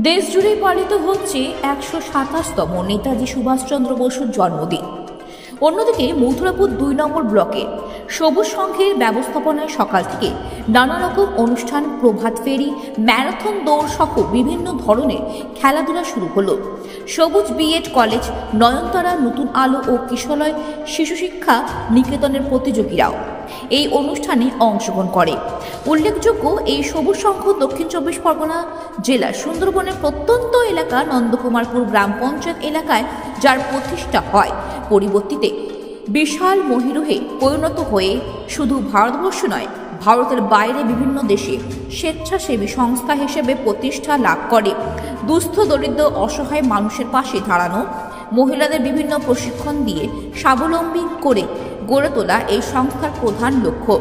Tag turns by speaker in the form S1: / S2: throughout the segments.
S1: দেশ জুড়ে পালিত হচ্ছে ১২৭তম নেতাজি সুভাষচন্দ্র বসুর জন্মদিন। অন্যদিকে মথুরাপুর ২ নম্বর ব্লকে সবুজ সংঘের ব্যবস্থাপনায় সকাল থেকে নানা রকম অনুষ্ঠান, প্রভাত ফেরি, ম্যারাথন দৌড় সহ বিভিন্ন ধরনের খেলাধুলা শুরু হলো। সবুজ বিএড কলেজ, নয়নতারা, নতুন আলো ও কিশোরলয় শিশু শিক্ষা নিকেতনের প্রতিযোগীরাও এই অনুষ্ঠানে অংশগ্রহণ করে। উল্লেখযোগ্য, এই সবুজ সংঘ দক্ষিণ ২৪ পরগনা জেলার সুন্দরবনের প্রত্যন্ত এলাকা নন্দকুমারপুর গ্রাম পঞ্চায়েত এলাকায় যার প্রতিষ্ঠা হয়, পরিবর্তিতে বিশাল মহিরুহে পরিণত হয়ে শুধু ভারতবর্ষ নয়, ভারতের বাইরে বিভিন্ন দেশে স্বেচ্ছাসেবী সংস্থা হিসেবে প্রতিষ্ঠা লাভ করে। দুস্থ, দরিদ্র, অসহায় মানুষের পাশে দাঁড়ানো, মহিলাদের বিভিন্ন প্রশিক্ষণ দিয়ে স্বাবলম্বী করে গড়ে তোলা এই সংস্থার প্রধান লক্ষ্য।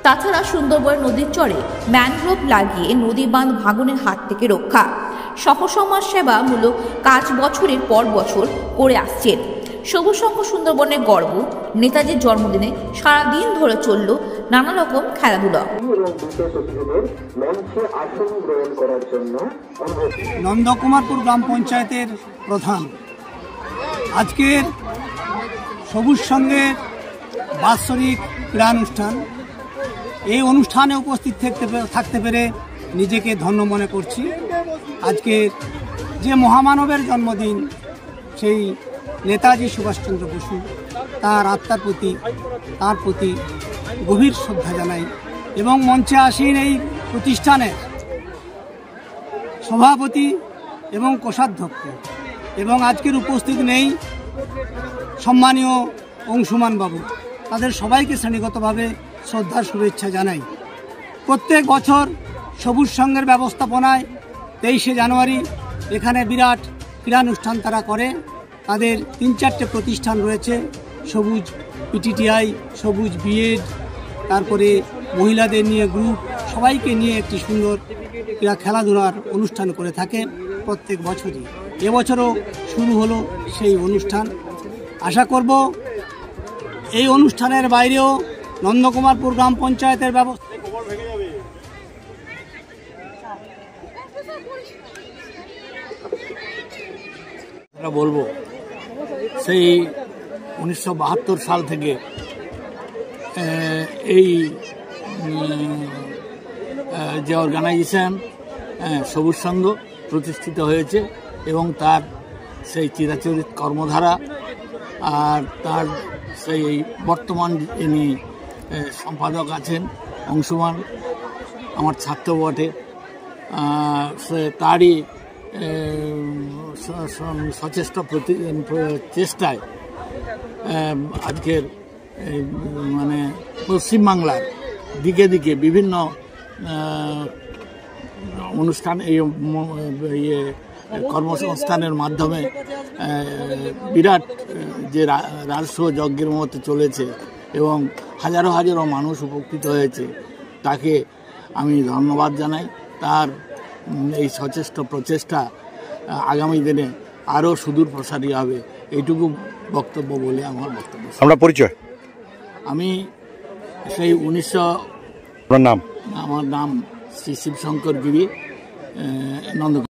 S1: তাছাড়া সুন্দরবন নদীর চরে ম্যানগ্রোভ লাগিয়ে নদী বাঁধ ভাঙনের হাত থেকে রক্ষা সহ সমাজ সেবামূলক কাজ বছরের পর বছর করে আসছেন। সবুজ সংঘ সুন্দরবনের গর্ব। নেতাজির জন্মদিনে সারাদিন ধরে চলল নানা রকম খেলাধুলা।
S2: নন্দকুমারপুর গ্রাম পঞ্চায়েতের প্রধান আজকের সবুজ সংঘের বাৎসরিক ক্রীড়ানুষ্ঠান, এই অনুষ্ঠানে উপস্থিত থাকতে পেরে নিজেকে ধন্য মনে করছি। আজকে যে মহামানবের জন্মদিন, সেই নেতাজি সুভাষচন্দ্র বসু, তার আত্মার প্রতি তার প্রতি গভীর শ্রদ্ধা জানাই এবং মঞ্চে আসীন এই প্রতিষ্ঠানের সভাপতি এবং কোষাধ্যক্ষ এবং আজকের উপস্থিত নেই সম্মানীয় অংশুমান বাবু, তাদের সবাইকে শ্রেণীগতভাবে শ্রদ্ধার শুভেচ্ছা জানাই। প্রত্যেক বছর সবুজ সংঘের ব্যবস্থাপনায় 23শে জানুয়ারি এখানে বিরাট ক্রীড়ানুষ্ঠান তারা করে। তাদের ৩-৪টে প্রতিষ্ঠান রয়েছে, সবুজ পিটিটিআই, সবুজ বিএড, তারপরে মহিলাদের নিয়ে গ্রুপ, সবাইকে নিয়ে একটি সুন্দর ক্রীড়া খেলাধুলার অনুষ্ঠান করে থাকে প্রত্যেক বছরই। এবছরও শুরু হলো সেই অনুষ্ঠান। আশা করব এই অনুষ্ঠানের বাইরেও নন্দকুমারপুর গ্রাম পঞ্চায়েতের ব্যবস্থা
S3: বলবো, সেই 1972 সাল থেকে এই যে অর্গানাইজেশন সবুজ সংঘ প্রতিষ্ঠিত হয়েছে এবং তার সেই চিরাচরিত কর্মধারা আর তার সেই বর্তমান যিনি সম্পাদক আছেন অংশুমান, আমার ছাত্র বটে, তারই সচেষ্ট চেষ্টায় আজকের মানে পশ্চিমবাংলার দিকে দিকে বিভিন্ন অনুষ্ঠান, এই কর্মসংস্থানের মাধ্যমে বিরাট যে রাজস্ব যজ্ঞের মতো চলেছে এবং হাজারো হাজারো মানুষ উপকৃত হয়েছে, তাকে আমি ধন্যবাদ জানাই। তার এই সচেষ্ট প্রচেষ্টা আগামী দিনে আরও সুদূর প্রসারী হবে, এইটুকু বক্তব্য বলে আমার বক্তব্য।
S4: আমরা পরিচয়,
S3: আমি সেই 1900,
S4: নাম,
S3: আমার নাম শ্রী শিবশঙ্কর গিরি, নন্দকুমার।